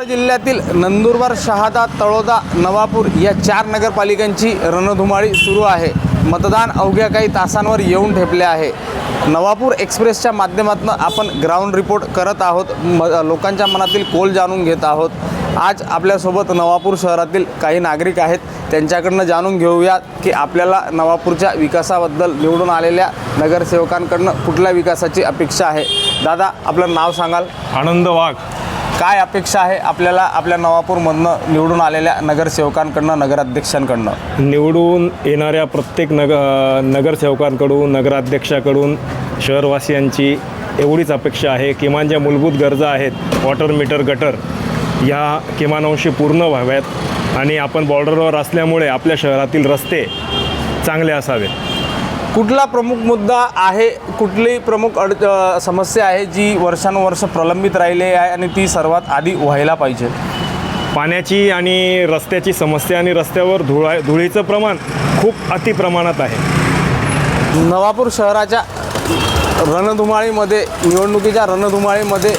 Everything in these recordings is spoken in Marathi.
जिल्ह्यातील नंदुरबार, शहादा, तळोदा, नवापूर या 4 नगरपालिकांची रणधुमाळी सुरू आहे. मतदान अवघ्या काही तासांवर येऊन ठेपले आहे. नवापूर एक्सप्रेसच्या माध्यमातून आपण ग्राउंड रिपोर्ट करत आहोत. लोकांच्या मनातील कौल जाणून घेत आहोत. आज आपल्यासोबत नवापूर शहरातील काही नागरिक आहेत. त्यांच्याकडनं जाणून घेऊया की आपल्याला नवापूरच्या विकासाबद्दल निवडून आलेल्या नगरसेवकांकडनं कुठल्या विकासाची अपेक्षा आहे. दादा, आपलं नाव सांगाल? आनंद वाघ. काय अपेक्षा आहे आपल्याला आपल्या नवापूरमधनं निवडून आलेल्या नगरसेवकांकडनं, नगराध्यक्षांकडनं? निवडून येणाऱ्या प्रत्येक नगरसेवकांकडून, नगराध्यक्षाकडून शहरवासियांची एवढीच अपेक्षा आहे, किमान ज्या मूलभूत गरजा आहेत, वॉटर, मीटर, गटर, या किमान अंशी पूर्ण व्हाव्यात. आणि आपण बॉर्डरवर असल्यामुळे आपल्या शहरातील रस्ते चांगले असावेत. कुठला प्रमुख मुद्दा आहे, कुठली प्रमुख समस्या आहे जी वर्षानुवर्ष प्रलंबित राहिली आहे आणि ती सर्वात आधी व्हायला पाहिजे? पाण्याची आणि रस्त्याची समस्या आणि रस्त्यावर धुळीचं प्रमाण खूप अतिप्रमाणात आहे. नवापूर शहराच्या रणधुमाळीमध्ये, निवडणुकीच्या रणधुमाळीमध्ये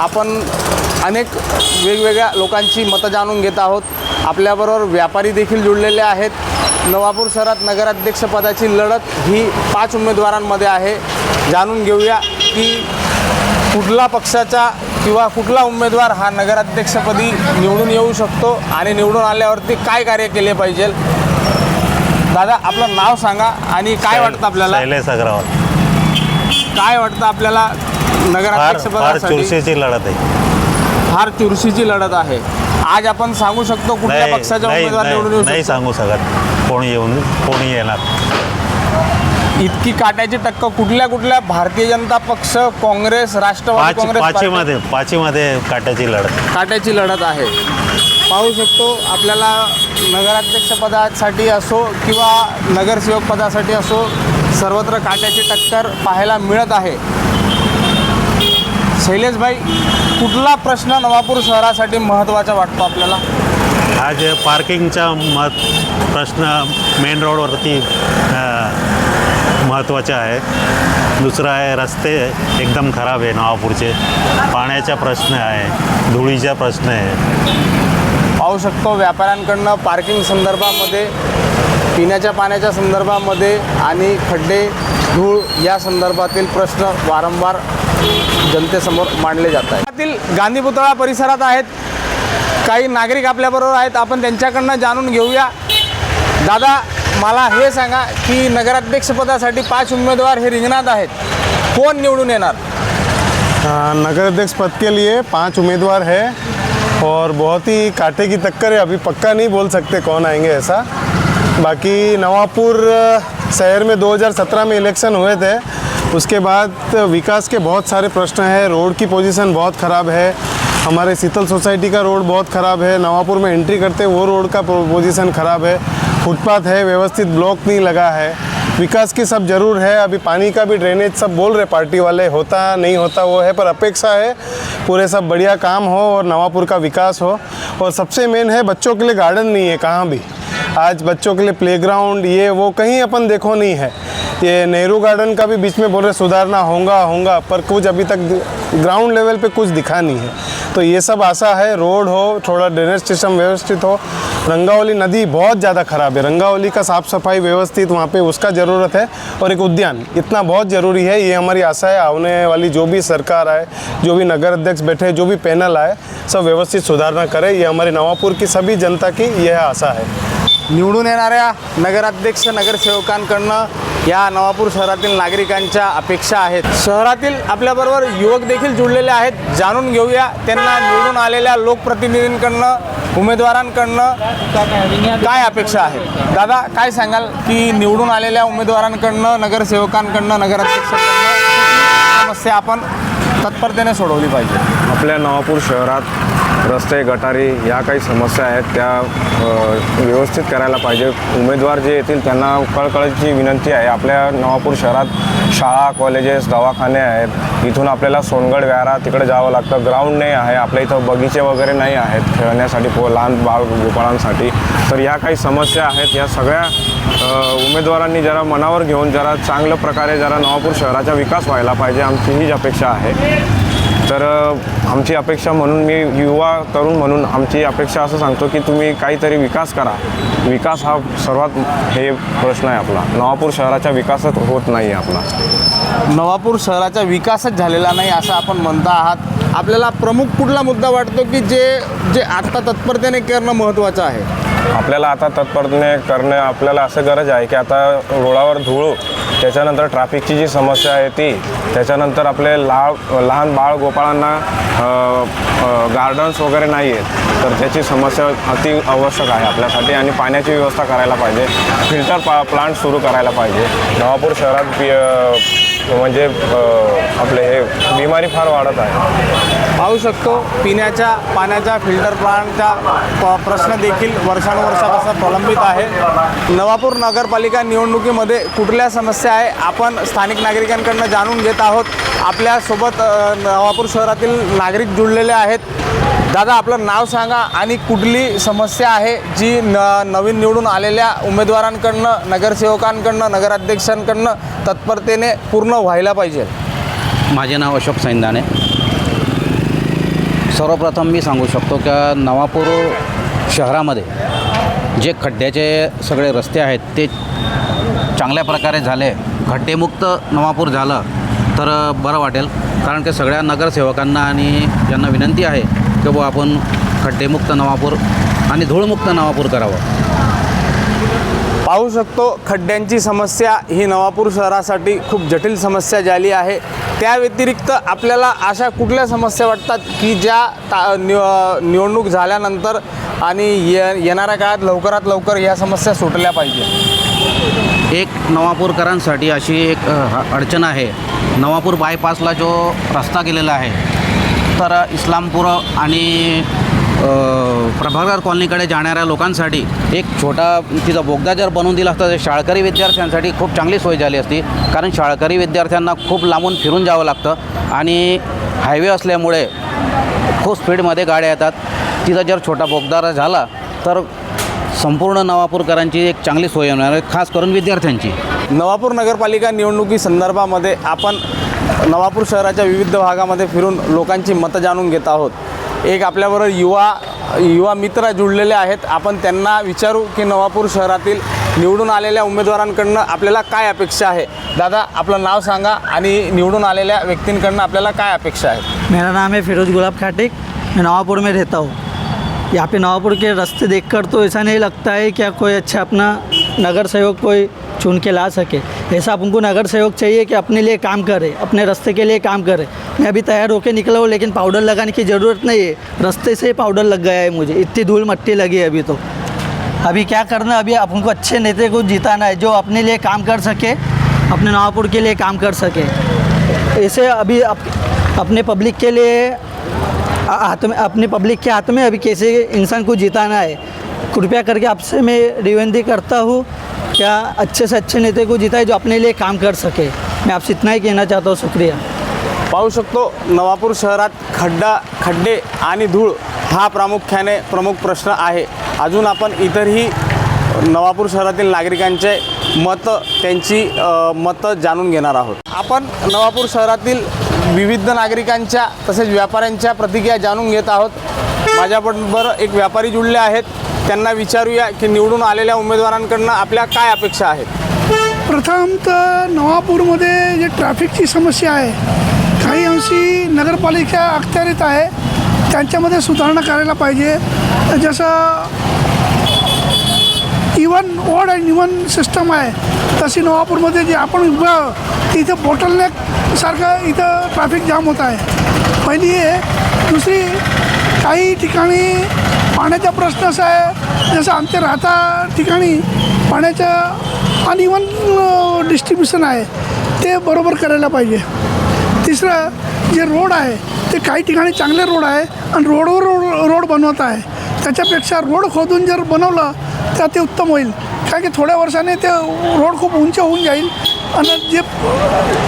आपण अनेक वेगवेगळ्या लोकांची मतं जाणून घेत आहोत. आपल्याबरोबर व्यापारी देखील जुळलेले आहेत. नवापूर शहरात नगराध्यक्षपदाची लढत ही 5 उमेदवारांमध्ये आहे. जाणून घेऊया की कुठला पक्षाचा किंवा कुठला उमेदवार हा नगराध्यक्षपदी निवडून येऊ शकतो आणि निवडून आल्यावरती काय कार्य केले पाहिजे. दादा, आपलं नाव सांगा आणि काय वाटतं आपल्याला? शैलेश अग्रवाल. काय वाटतं आपल्याला नगराध्यक्षपदासाठी? चुरशीची लढत आहे. फार चुरशीची लढत आहे. आज आपण सांगू शकतो कुठल्या पक्षाचा उमेदवार निवडून येऊ शकतो? नाही सांगू शकत. कोणी येणार. इतकी काट्याची टक्कर कुठल्या भारतीय जनता पक्ष, काँग्रेस, राष्ट्रवादी काँग्रेस, पाचीमध्ये काट्याची लढत आहे. पाहू शकतो आपल्याला नगराध्यक्ष पदासाठी असो किंवा नगरसेवक पदासाठी असो, सर्वत्र काट्याची टक्कर पाहायला मिळत आहे. शैलेश भाई, कुठला प्रश्न नवापूर शहरासाठी महत्त्वाचा वाटतो आपल्याला? आज पार्किंगचा प्रश्न मेन रोडवरती महत्त्वाचा आहे. दुसरा आहे, रस्ते एकदम खराब आहे नवापूरचे. पाण्याचा प्रश्न आहे, धुळीचा प्रश्न आहे. पाहू शकतो व्यापाऱ्यांकडनं पार्किंग संदर्भामध्ये, पिण्याच्या पाण्याच्या संदर्भामध्ये आणि खड्डे, धूळ या संदर्भातील प्रश्न वारंवार जनतेसमोर मांडले जात आहेत. गांधी पुतळा परिसरात आहेत काही नागरिक आपल्याबरोबर आहेत. आपण त्यांच्याकडनं जाणून घेऊया. दादा, मला हे सांगा की नगराध्यक्षपदासाठी 5 उमेदवार हे रिंगणात आहेत. कोण निवडून येणार? नगराध्यक्ष पद के लिए 5 उम्मीदवार है और बहुत ही कांटे की टक्कर है. अभी पक्का नहीं बोल सकते कौन आएंगे ऐसा. बाकी नवापुर शहर में 2017 में इलेक्शन हुए थे. उसके बाद विकास के बहुत सारे प्रश्न हैं. रोड की पोजीशन बहुत ख़राब है. हमारे शीतल सोसाइटी का रोड बहुत ख़राब है. नवापुर में एंट्री करते वो रोड का पोजीशन ख़राब है. फुटपाथ है, व्यवस्थित ब्लॉक नहीं लगा है. विकास की सब ज़रूर है. अभी पानी का भी ड्रेनेज सब बोल रहे पार्टी वाले, होता नहीं होता वो है, पर अपेक्षा है पूरे सब बढ़िया काम हो और नवापुर का विकास हो. और सबसे मेन है, बच्चों के लिए गार्डन नहीं है कहाँ भी. आज बच्चों के लिए प्लेग्राउंड ये वो कहीं अपन देखो नहीं है. ये नेहरू गार्डन का भी बीच में बोल रहे सुधारना होगा, पर कुछ अभी तक ग्राउंड लेवल पे कुछ दिखा नहीं है. तो ये सब आशा है. रोड हो, थोड़ा ड्रेनेज सिस्टम व्यवस्थित हो. रंगावली नदी बहुत ज़्यादा ख़राब है. रंगावली का साफ़ सफाई व्यवस्थित वहाँ पे उसका ज़रूरत है. और एक उद्यान इतना बहुत ज़रूरी है. ये हमारी आशा है आने वाली जो भी सरकार आए, जो भी नगर अध्यक्ष बैठे, जो भी पैनल आए, सब व्यवस्थित सुधारणा करे. ये हमारी नवापुर की सभी जनता की यह आशा है. निवडून येणाऱ्या नगराध्यक्ष, नगरसेवकांकडनं या नवापूर शहरातील नागरिकांच्या अपेक्षा आहेत. शहरातील आपल्याबरोबर युवक देखील जुळलेले आहेत. जाणून घेऊया त्यांना निवडून आलेल्या लोकप्रतिनिधींकडनं, उमेदवारांकडनं काय अपेक्षा आहेत. दादा, काय सांगाल की निवडून आलेल्या उमेदवारांकडनं, नगरसेवकांकडनं, नगराध्यक्षांकडनं समस्या आपण तत्परतेने सोडवली पाहिजे? आपल्या नवापूर शहरात रस्ते, गटारी या काही समस्या आहेत त्या व्यवस्थित करायला पाहिजे. उमेदवार जे येतील त्यांना कळकळीची विनंती आहे. आपल्या नवापूर शहरात शाळा, कॉलेजेस, दवाखाने आहेत. इथून आपल्याला सोनगड, व्यारा तिकडे जावं लागतं. ग्राउंड नाही आहे. आपल्या इथं बगीचे वगैरे नाही आहेत खेळण्यासाठी लहान बाळ गोपाळांसाठी. तर या काही समस्या आहेत. या सगळ्या उमेदवारांनी जरा मनावर घेऊन जरा चांगल्या प्रकारे जरा नवापूर शहराचा विकास व्हायला पाहिजे, आमची हीच अपेक्षा आहे. तर आमची अपेक्षा म्हणून मी युवा तरुण म्हणून आमची अपेक्षा असं सांगतो की तुम्ही काहीतरी विकास करा. विकास हा सर्वात हे प्रश्न आहे आपला. नवापूर शहराचा विकासच होत नाही आहे आपला. नवापूर शहराचा विकासच झालेला नाही असं आपण म्हणता आहात. आपल्याला प्रमुख कुठला मुद्दा वाटतो की जे आत्ता तत्परतेने करणं महत्त्वाचं आहे? आपल्याला आता तत्परतेने करणं आपल्याला असं गरज आहे की आता रोडावर धूळ, त्याच्यानंतर ट्रॅफिकची जी समस्या आहे ती, त्याच्यानंतर आपले लहान बाळ गोपाळांना गार्डन्स वगैरे नाही आहेत, तर त्याची समस्या अति आवश्यक आहे आपल्यासाठी. आणि पाण्याची व्यवस्था करायला पाहिजे. फिल्टर प्लांट सुरू करायला पाहिजे. नवापूर शहरात म्हणजे आपले हे बिमारी फार वाढत आहे. पाहू शकतो पिण्याच्या पाण्याच्या फिल्टर प्लांटचा प्रश्न देखील वर्षानुवर्षापासून प्रलंबित आहे. नवापूर नगरपालिका निवडणुकीमध्ये कुठल्या समस्या आहे आपण स्थानिक नागरिकांकडून जाणून घेत आहोत. आपल्यासोबत नवापूर शहरातील नागरिक जुळलेले आहेत. दादा, आपलं नाव सांगा आणि कुठली समस्या आहे जी नवीन निवडून आलेल्या उमेदवारांकडनं, नगरसेवकांकडनं, नगराध्यक्षांकडनं तत्परतेने पूर्ण व्हायला पाहिजे? माझे नाव अशोक सैंदाने. सर्वप्रथम मी सांगू शकतो की नवापूर शहरामध्ये जे खड्ड्याचे सगळे रस्ते आहेत ते चांगल्या प्रकारे झाले, खड्डेमुक्त नवापूर झालं तर बरं वाटेल. कारण की सगळ्या नगरसेवकांना आणि ज्यांना विनंती आहे की बुवा आपण खड्डेमुक्त नवापूर आणि धूळमुक्त नवापूर करावं. पाहू शकतो खड्ड्यांची समस्या ही नवापूर शहरासाठी खूप जटिल समस्या झाली आहे. त्या व्यतिरिक्त आपल्याला अशा कुठल्या समस्या वाटतात की ज्या निवडणूक झाल्यानंतर आणि येणाऱ्या काळात लवकरात लवकर या समस्या सुटल्या पाहिजे? एक नवापूरकरांसाठी अशी एक अडचण आहे. नवापूर बायपासला जो रस्ता गेलेला आहे तर इस्लामपूर आणि प्रभाकर कॉलनीकडे जाणाऱ्या लोकांसाठी एक छोटा तिथं बोगदा जर बनवून दिला असता तर शाळकरी विद्यार्थ्यांसाठी खूप चांगली सोय झाली असती. कारण शाळकरी विद्यार्थ्यांना खूप लांबून फिरून जावं लागतं आणि हायवे असल्यामुळे खूप स्पीडमध्ये गाड्या येतात. तिथं जर छोटा बोगदा झाला तर संपूर्ण नवापूरकरांची एक चांगली सोय होणार आहे, खास करून विद्यार्थ्यांची. नवापूर नगरपालिका निवडणुकी संदर्भामध्ये आपण नवापूर शहराच्या विविध भागामध्ये फिरून लोकांची मतं जाणून घेत आहोत. एक आपल्याबरोबर युवा मित्र जुळलेले आहेत. आपण त्यांना विचारू की नवापूर शहरातील निवडून आलेल्या उमेदवारांकडनं आपल्याला काय अपेक्षा आहे. दादा, आपलं नाव सांगा आणि निवडून आलेल्या व्यक्तींकडनं आपल्याला काय अपेक्षा आहे? मेरा नाम है फिरोज़ गुलाब खाटिक. मैं नवापुर में रहता हूँ. यहाँ पे नवापुर के रास्ते देखकर तो ऐसा नहीं लगता है कि कोई अच्छा अपना नगर सेवक कोई चुन के ला सके. ऐसा हमको नगर सेवक चाहिए कि अपने लिए काम करे, अपने रास्ते के लिए काम करे. मैं अभी तैयार होकर निकला हूँ लेकिन पाउडर लगाने की ज़रूरत नहीं है. रास्ते से पाउडर लग गया है मुझे. इतनी धूल मट्टी लगी है अभी तो. अभी क्या करना, अभी हमको अच्छे नेता को जिताना है जो अपने लिए काम कर सके, अपने नवापुर के लिए काम कर सके. ऐसे अभी अपने पब्लिक के लिए हाथ में, अपने पब्लिक के हाथ में अभी कैसे इंसान को जिताना है. कृपया करके आपसे मैं विनती करता हूँ क्या अच्छे से अच्छे नेता को जिताए जो अपने लिए काम कर सके. मैं आपसे इतना ही कहना चाहता हूँ. शुक्रिया. पाहू शकतो नवापूर शहरात खड्डे आणि धूळ हा प्रामुख्याने प्रमुख प्रश्न आहे. अजून आपण इतरही नवापूर शहरातील नागरिकांचे त्यांची मतं जाणून घेणार आहोत. आपण नवापूर शहरातील विविध नागरिकांच्या तसेच व्यापाऱ्यांच्या प्रतिक्रिया जाणून घेत आहोत. माझ्याबरोबर एक व्यापारी जुळले आहेत. त्यांना विचारूया की निवडून आलेल्या उमेदवारांकडनं आपल्या काय अपेक्षा आहेत. प्रथम तर नवापूरमध्ये जे ट्रॅफिकची समस्या आहे काही अंशी नगरपालिका अखत्यारीत आहे, त्यांच्यामध्ये सुधारणा करायला पाहिजे. जसं even odd and even system आहे तशी नवापूरमध्ये जे आपण उभं इथं बॉटलनेकसारखं इथं ट्रॅफिक जाम होत आहे. पहिली आहे. दुसरी, काही ठिकाणी पाण्याचा प्रश्न असा आहे जसं आमच्या राहता ठिकाणी पाण्याचं अनइवन डिस्ट्रीब्युशन आहे, ते बरोबर करायला पाहिजे. तिसरं, जे रोड आहे ते काही ठिकाणी चांगले रोड आहे आणि रोडवर रोड बनवत आहे. त्याच्यापेक्षा रोड खोदून जर बनवलं तर ते उत्तम होईल. कारण की थोड्या वर्षाने ते रोड खूप उंच होऊन जाईल आणि जे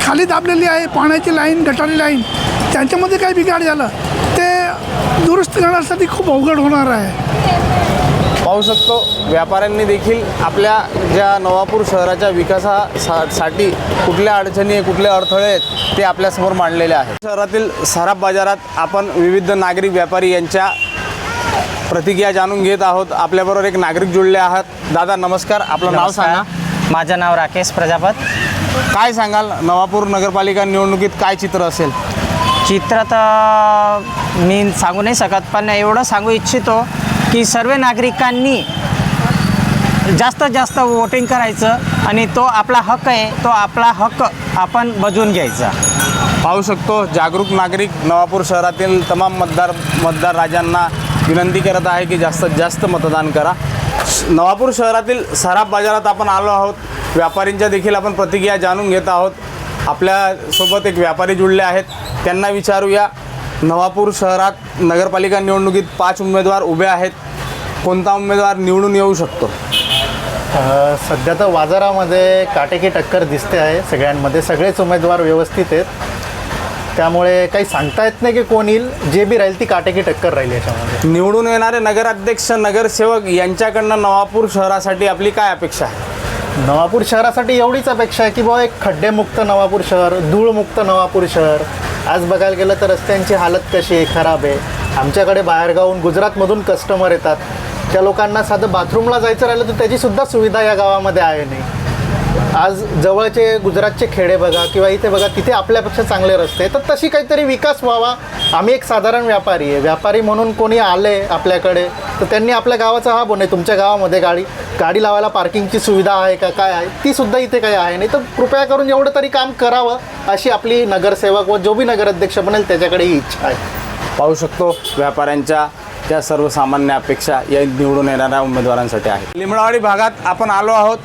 खाली दाबलेली आहे पाण्याची लाईन, गटारी लाईन, त्यांच्यामध्ये काही बिघाड झालं ते दुरुस्त करण्यासाठी खूप अवघड होणार आहे. पाहू शकतो व्यापाऱ्यांनी देखील आपल्या ज्या नवापूर शहराच्या विकासासाठी कुठल्या अडचणी कुठले अडथळे आहेत ते आपल्यासमोर मांडलेले आहेत. शहरातील सराफ बाजारात आपण विविध नागरिक व्यापारी यांच्या प्रतिक्रिया जाणून घेत आहोत. आपल्याबरोबर एक नागरिक जुळले आहात. दादा नमस्कार, आपलं नाव सांगा. माझं नाव राकेश प्रजापत. काय सांगाल नवापूर नगरपालिका निवडणुकीत काय चित्र असेल? चित्र तर मी सांगू नाही शकत, पण एवढं सांगू इच्छितो की सर्व नागरिकांनी जास्तीत जास्त वोटिंग करायचं आणि तो आपला हक्क आहे, तो आपला हक्क आपण बजावून घ्यायचा. पाहू शकतो जागरूक नागरिक नवापूर शहरातील तमाम मतदार राजांना विनंती करत आहे की जास्तीत जास्त मतदान करा. नवापूर शहरातील सराफ बाजारात आपण आलो आहोत. व्यापाऱ्यांच्या देखील आपण प्रतिक्रिया जाणून घेत आहोत. आपल्यासोबत एक व्यापारी जुळले आहेत, त्यांना विचारूया. नवापूर शहरात नगरपालिका निवडणुकीत 5 उमेदवार उभे आहेत. कोणता उमेदवार निवडून येऊ शकतो? सध्या तर बाजारामध्ये काटेकी टक्कर दिसते आहे सगळ्यांमध्ये. सगळेच उमेदवार व्यवस्थित आहेत, त्यामुळे काही सांगता येत नाही की कोण येईल. जे बी राहील ती काटेकी टक्कर राहील याच्यामध्ये. निवडून येणारे नगराध्यक्ष नगरसेवक यांच्याकडनं नवापूर शहरासाठी आपली काय अपेक्षा आहे? नवापूर शहरासाठी एवढीच अपेक्षा आहे की बाबा एक खड्डेमुक्त नवापूर शहर, धूळमुक्त नवापूर शहर. आज बघायला गेलं तर रस्त्यांची हालत कशी आहे, खराब आहे. आमच्याकडे बाहेरगावून गुजरातमधून कस्टमर येतात. त्या लोकांना साधं बाथरूमला जायचं राहिलं तर त्याचीसुद्धा सुविधा या गावामध्ये आहे नाही. आज जवळचे गुजरातचे खेडे बघा किंवा इथे बघा, तिथे आपल्यापेक्षा चांगले रस्ते. तर तशी काहीतरी विकास व्हावा. आम्ही एक साधारण व्यापारी आहे. व्यापारी म्हणून कोणी आले आपल्याकडे तर त्यांनी आपल्या गावाचा हा बोल नाही, तुमच्या गावामध्ये गाडी लावायला पार्किंगची सुविधा आहे का, काय आहे, ती सुद्धा इथे काही आहे नाही. तर कृपया करून एवढं तरी काम करावं अशी आपली नगरसेवक व जो बी नगराध्यक्ष बनेल त्याच्याकडे ही इच्छा आहे. पाहू शकतो व्यापाऱ्यांच्या त्या सर्वसामान्य अपेक्षा या निवडून येणाऱ्या उमेदवारांसाठी आहे. लिमडावाडी भागात आपण आलो आहोत.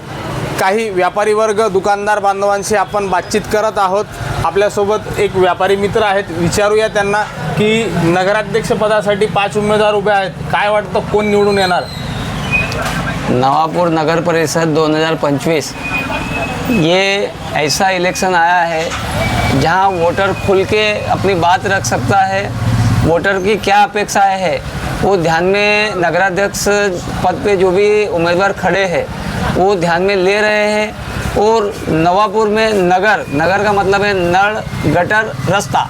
काही व्यापारी वर्ग, दुकानदार बांधवांशी आपण बातचीत करत आहोत. आपल्यासोबत एक व्यापारी मित्र आहेत, विचारूया त्यांना की नगराध्यक्षपदासाठी 5 उमेदवार उभे आहेत. काय वाटतं कोण निवडून येणार? नवापुर नगर परिषद 2025 ये ऐसा इलेक्शन आया है जहां वोटर खुल के अपनी बात रख सकता है. वोटर की क्या अपेक्षाएं है वो ध्यान में नगराध्यक्ष पद पे जो भी उम्मीदवार खड़े हैं वो ध्यान में ले रहे हैं. और नवापुर में नगर का मतलब है नल, गटर, रास्ता,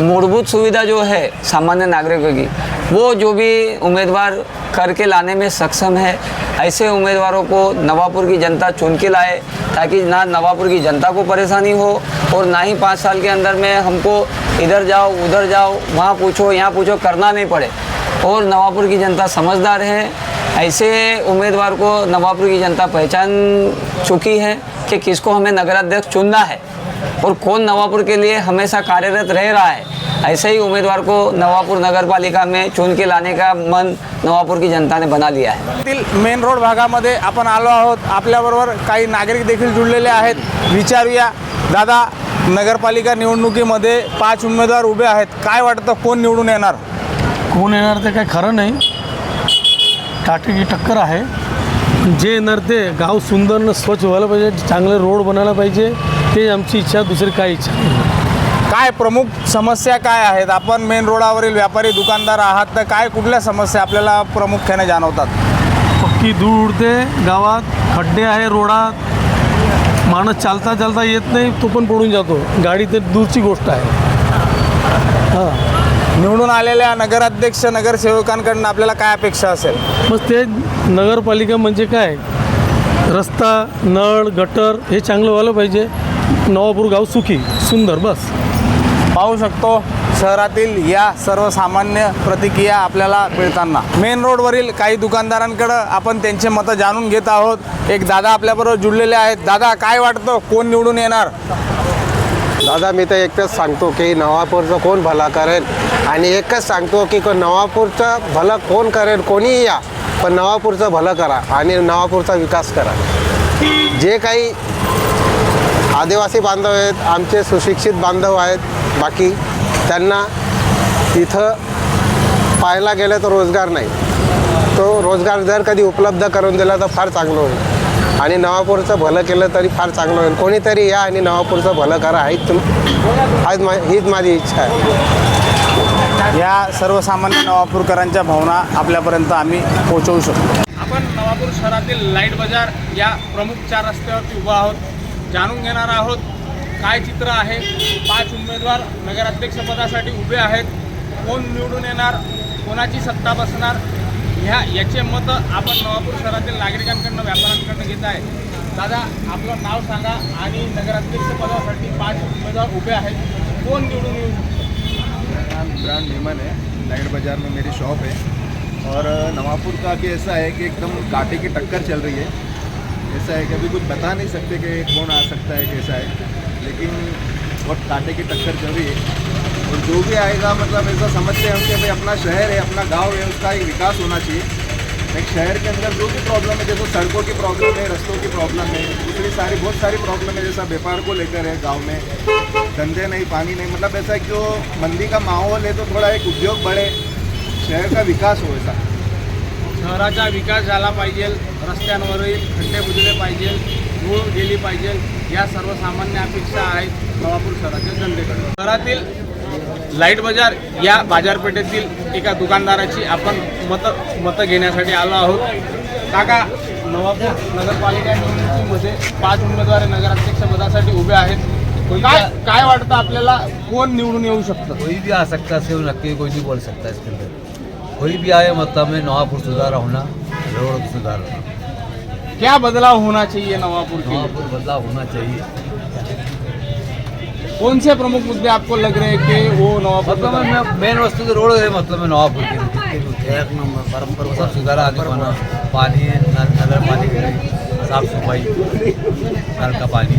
मूलभूत सुविधा जो है सामान्य नागरिकों की, वो जो भी उम्मीदवार करके लाने में सक्षम है, ऐसे उम्मीदवारों को नवापुर की जनता चुन के लाए ताकि ना नवापुर की जनता को परेशानी हो और ना ही 5 साल के अंदर में हमको इधर जाओ उधर जाओ वहाँ पूछो यहाँ पूछो करना नहीं पड़े. और नवापुर की जनता समझदार है. ऐसे उम्मीदवार को नवापुर की जनता पहचान चुकी है कि किसको हमें नगराध्यक्ष चुनना है और कौन नवापुर के लिए हमेशा कार्यरत रह रहा है. ऐसे ही उम्मीदवार को नवापुर नगरपालिका में चुन के लाने का मन नवापुर की जनता ने बना लिया है. मेन रोड भागामध्ये आपण आलो आहोत. आपल्याबरोबर काही नागरिक देखील जुळलेले आहेत. विचारूया. दादा, नगरपालिका निवडणुकीमध्ये 5 उमेदवार उभे आहेत. काय वाटतं कोण निवडून येणार? कोण येणार ते काय खरं नाही. काटेकी टक्कर आहे. जे येणार ते गाव सुंदर न स्वच्छ व्हायला पाहिजे, चांगले रोड बनायला पाहिजे. ते आमची इच्छा, दुसरी काय इच्छा नाही. काय प्रमुख समस्या काय आहेत? आपण मेन रोडावरील व्यापारी दुकानदार आहात, तर काय कुठल्या समस्या आपल्याला प्रामुख्याने जाणवतात? पक्की धूळ उडते गावात, खड्डे आहे रोडात, माणूस चालता चालता येत नाही, तो पण पडून जातो. गाडी तर दूरची गोष्ट आहे. हां, निवडून आलेल्या नगराध्यक्ष नगरसेवकांकडून आपल्याला काय अपेक्षा असेल? मग ते नगरपालिका म्हणजे काय, रस्ता, नळ, गटर हे चांगलं व्हायला पाहिजे. नवापूर गाव सुखी सुंदर, बस. पाहू शकतो शहरातील या सर्वसामान्य प्रतिक्रिया आपल्याला मिळताना. मेन रोडवरील काही दुकानदारांकडं आपण त्यांचे मतं जाणून घेत आहोत. एक दादा आपल्याबरोबर जुळलेले आहेत. दादा, काय वाटतं कोण निवडून येणार? दादा, मी तर एकच सांगतो की नवापूरचं कोण भला करेल, आणि एकच सांगतो की नवापूरचं भलं कोण करेल, कोणीही या, पण नवापूरचं भलं करा आणि नवापूरचा विकास करा. जे काही आदिवासी बांधव आहेत, आमचे सुशिक्षित बांधव आहेत, बाकी त्यांना इथं पाहायला गेलं तर रोजगार नाही. तो रोजगार जर कधी उपलब्ध करून दिला तर फार चांगलं होईल आणि नवापूरचं भलं केलं तरी फार चांगलं होईल. कोणीतरी या आणि नवापूरचं भलं करा, हीच माझी इच्छा आहे. या सर्वसामान्य नवापूरकरांच्या भावना आपल्यापर्यंत आम्ही पोहोचवू शकतो. आपण नवापूर शहरातील लाईट बाजार या प्रमुख 4 रस्त्यावरती उभा आहोत. जाणून घेणार आहोत काय चित्र आहे. 5 उमेदवार नगराध्यक्षपदासाठी उभे आहेत. कोण निवडून येणार, कोणाची सत्ता बसणार, याचे मतं आपण नवापूर शहरातील नागरिकांकडून, व्यापाऱ्यांकडून घेत आहे. दादा, आपलं नाव सांगा आणि नगराध्यक्षपदासाठी 5 उमेदवार उभे आहेत. कोण निवडून येऊ शकतो? मेरा नाम इमरान मेमन है. लाइट बाज़ार में मेरी शॉप है और नवापुर का कि ऐसा है कि एकदम कांटे की टक्कर चल रही है. ऐसा है कि अभी कुछ बता नहीं सकते कि कौन आ सकता है, कैसा है, लेकिन बहुत कांटे की टक्कर चल रही है. और जो भी आएगा मतलब ऐसा समझते हैं कि भाई अपना शहर है, अपना गांव है, उसका एक विकास होना चाहिए. एक शहर के अंदर जो भी प्रॉब्लम है, जैसे सड़कों की प्रॉब्लम है, रस्तों की प्रॉब्लम है, दूसरी बहुत सारी प्रॉब्लम है, जैसा व्यापार को लेकर है, गांव में धंधे नहीं, पानी नहीं, मतलब ऐसा एक जो मंदी का माहौल है तो थोड़ा एक उद्योग बढ़े, शहर का विकास हो. ऐसा शहराचा विकास झाला पाहिजे, रस्त्यांवरील खड्डे बुजले पाहिजे, धूळ गेली पाहिजे, या सर्वसामान्य अपेक्षा आहेत नवापूर शहरातील जनतेकडे. शहरातील लाईट बाजार या बाजारपेठेतील एका दुकानदाराची आपण मतं घेण्यासाठी आलो आहोत. काका, नवापूर नगरपालिका निवडणुकीमध्ये 5 उमेदवार नगराध्यक्षपदासाठी उभे आहेत. काय वाटतं आपल्याला, कोण निवडून येऊ शकतं? कोई भी आ सकता है, सिर्फ नक्की कोई नहीं बोल सकता इसके अंदर. कोई भी आए, मतलब में नवापुर सुधार होना, रोड सुधार होना. क्या बदलाव होना चाहिए नवापुर के लिए? नवापुर बदलाव होना चाहिए. कौन से प्रमुख मुद्दे आपको लग रहे हैं कि वो नवापुर मतलब में मेन वस्तु तो रोड है, मतलब में नवापुर के एक नंबर परंपरा सब सुधारा आगे बना. पानी, नगर पानी, साफ सफाई, नल का पानी,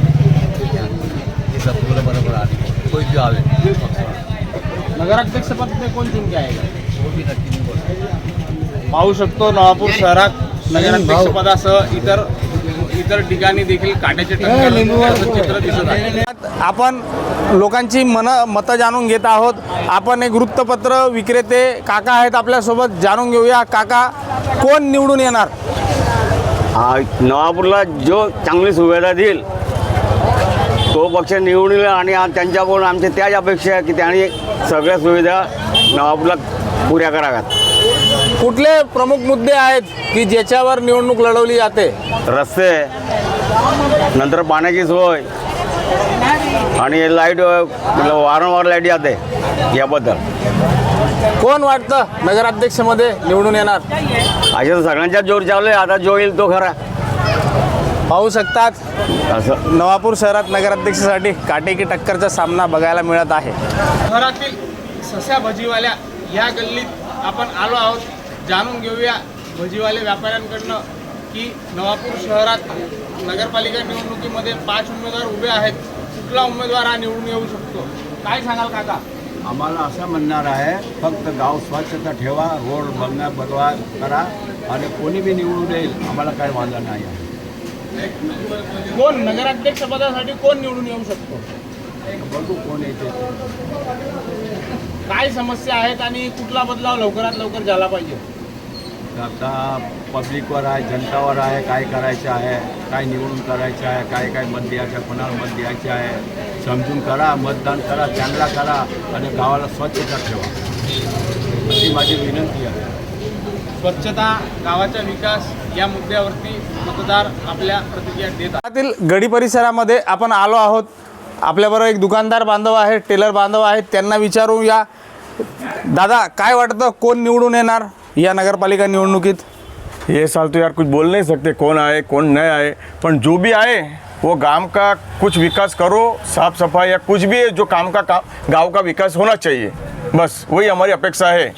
ये सब पूरा बराबर आने. कोई भी आवे नगराध्यक्ष पद पे कोण जिंके आएगा? वो भी नक्की नहीं बोल. पाहू शकतो नवापूर शहरात नगराध्यक्ष पदासह इतर ठिकाणी देखील काट्याचे टक्कर चित्र दिसत आहे. आपण लोकांची मतं जाणून घेत आहोत. आपण एक वृत्तपत्र विक्रेते काका आहेत आपल्यासोबत, जाणून घेऊया. काका, कोण निवडून येणार? नवापूरला जो चांगली सुविधा देईल तो पक्ष निवडून येईल आणि त्यांच्याकडून आमच्या त्याच अपेक्षा आहे की त्यांनी सगळ्या सुविधा नवापूरला पुऱ्या कराव्यात. कुठले प्रमुख मुद्दे आहेत की ज्याच्यावर निवडणूक लढवली जाते? रस्ते, नंतर पाण्याची सोय आणि लाईट, वारंवार लाईट जाते, याबद्दल. कोण वाटतं नगराध्यक्षमध्ये निवडून येणार? अशा तर सगळ्यांच्या जोर चालू आहे. आता जो येईल तो खरा. पाहू शकतात असं नवापूर शहरात नगराध्यक्षासाठी काटेकी टक्करचा सामना बघायला मिळत आहे. शहरातील सस्या भजीवाल्या या गल्लीत आपण आलो आहोत. जाणून घेऊया भजीवाले व्यापाऱ्यांकडनं की नवापूर शहरात नगरपालिका निवडणुकीमध्ये 5 उमेदवार उभे आहेत. कुठला उमेदवार हा निवडून येऊ शकतो? काय सांगाल काका? आम्हाला असं म्हणणार आहे, फक्त गाव स्वच्छता ठेवा, रोड बदला करा आणि कोणी बी निवडून येईल, आम्हाला काय वांधा नाही आहे. कोण नगराध्यक्ष पदासाठी कोण निवडून येऊ शकतो? बघू कोण येते. काय समस्या आहेत आणि कुठला बदलाव लवकरात लवकर झाला पाहिजे? आता पब्लिकवर आहे, जनतावर आहे, काय करायचं आहे, काय निवडून करायचं आहे, काय मत द्यायचं, कोणाला मत द्यायचे आहे, समजून करा, मतदान करा, चांगला करा आणि गावाला स्वच्छता ठेवा, अशी माझी विनंती आहे. स्वच्छता, गावाचा विकास या मुद्द्यावरती मतदार आपल्या प्रतिक्रिया देत आहेत. गडी परिसरामध्ये आपण आलो आहोत. आपल्याबरोबर एक दुकानदार बांधव आहे, टेलर बांधव आहेत, त्यांना विचारूया. दादा, काय वाटतं कोण निवडून येणार या नगरपालिका निवडणुकीत? ये साल तो यार कुछ बोल नहीं सकते कौन आए कौन नहीं आए, पर जो भी आए वो गांव का कुछ विकास करो, साफ सफाई या कुछ भी है जो गांव का विकास होना चाहिए, बस वही हमारी अपेक्षा है.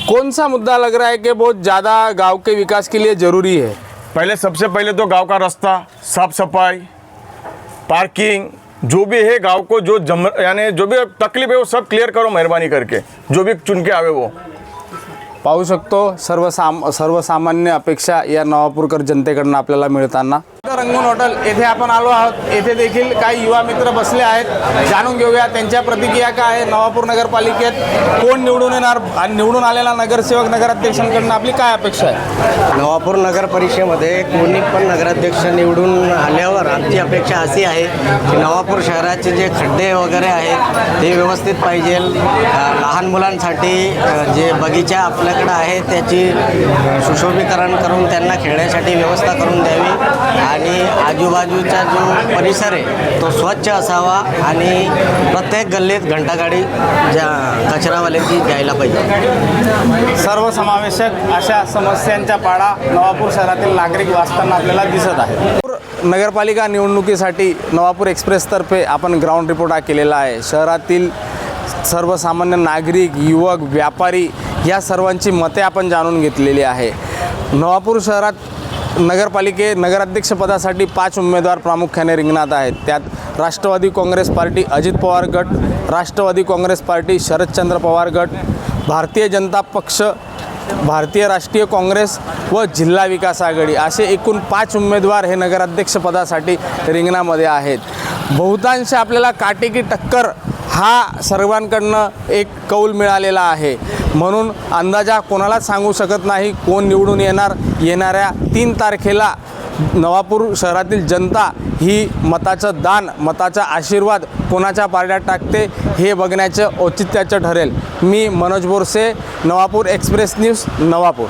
कौन सा मुद्दा लग रहा है कि बहुत ज़्यादा गांव के विकास के लिए ज़रूरी है? पहले सबसे पहले तो गांव का रास्ता, साफ सफाई, पार्किंग, जो भी है गांव को यानी जो भी तकलीफ है वो सब क्लियर करो मेहरबानी करके, जो भी चुन के आवे वो. पाहू शकतो सर्वसामान्य अपेक्षा या नवापूरकर जनतेकडनं आपल्याला मिळताना. रंगून हॉटेल येथे आपण आलो आहोत. येथे देखील काही युवा मित्र बसले आहेत. जाणून घेऊया त्यांच्या प्रतिक्रिया काय आहे. नवापूर नगरपालिकेत कोण निवडून येणार आणि निवडून आलेला नगरसेवक नगराध्यक्षांकडून आपली काय अपेक्षा आहे? नवापूर नगर परिषदेमध्ये कोणी पण नगराध्यक्ष निवडून आल्यावर आमची अपेक्षा अशी आहे की नवापूर शहराचे जे खड्डे वगैरे आहेत ते व्यवस्थित पाहिजे. लहान मुलांसाठी जे बगीचा आपल्याकडं आहे त्याची सुशोभीकरण करून त्यांना खेळण्यासाठी व्यवस्था करून द्यावी आणि आजूबाजूचा जो परिसर आहे तो स्वच्छ असावा आणि प्रत्येक गल्लीत घंटागाडी ज्या कचरावाल्यांची द्यायला पाहिजे. सर्वसमावेशक अशा समस्यांच्या पाडा नवापूर शहरातील नागरिक वाचताना आपल्याला दिसत आहे. नगरपालिका निवडणुकीसाठी नवापूर एक्सप्रेसतर्फे आपण ग्राउंड रिपोर्ट हा केलेला आहे. शहरातील सर्वसामान्य नागरिक, युवक, व्यापारी या सर्वांची मते आपण जाणून घेतलेली आहे. नवापूर शहरात नगराध्यक्षपदासाठी 5 उमेदवार प्रामुख्याने रिंगणात आहेत. त्यात राष्ट्रवादी काँग्रेस पार्टी अजित पवार गट, राष्ट्रवादी काँग्रेस पार्टी शरदचंद्र पवार गट, भारतीय जनता पक्ष, भारतीय राष्ट्रीय काँग्रेस व जिल्हा विकास आघाडी असे एकूण 5 उमेदवार हे नगराध्यक्षपदासाठी रिंगणामध्ये आहेत. बहुतांश आपल्याला काटेकी टक्कर हा सर्वांकडनं एक कौल मिळालेला आहे. म्हणून अंदाजा कोणालाच सांगू शकत नाही कोण निवडून येणार. येणाऱ्या 3 तारखेला नवापूर शहरातील जनता ही मताचं दान, मताचा आशीर्वाद कोणाच्या पारड्यात टाकते हे बघण्याचं औचित्याचं ठरेल. मी मनोज बोरसे, नवापूर एक्सप्रेस न्यूज, नवापूर.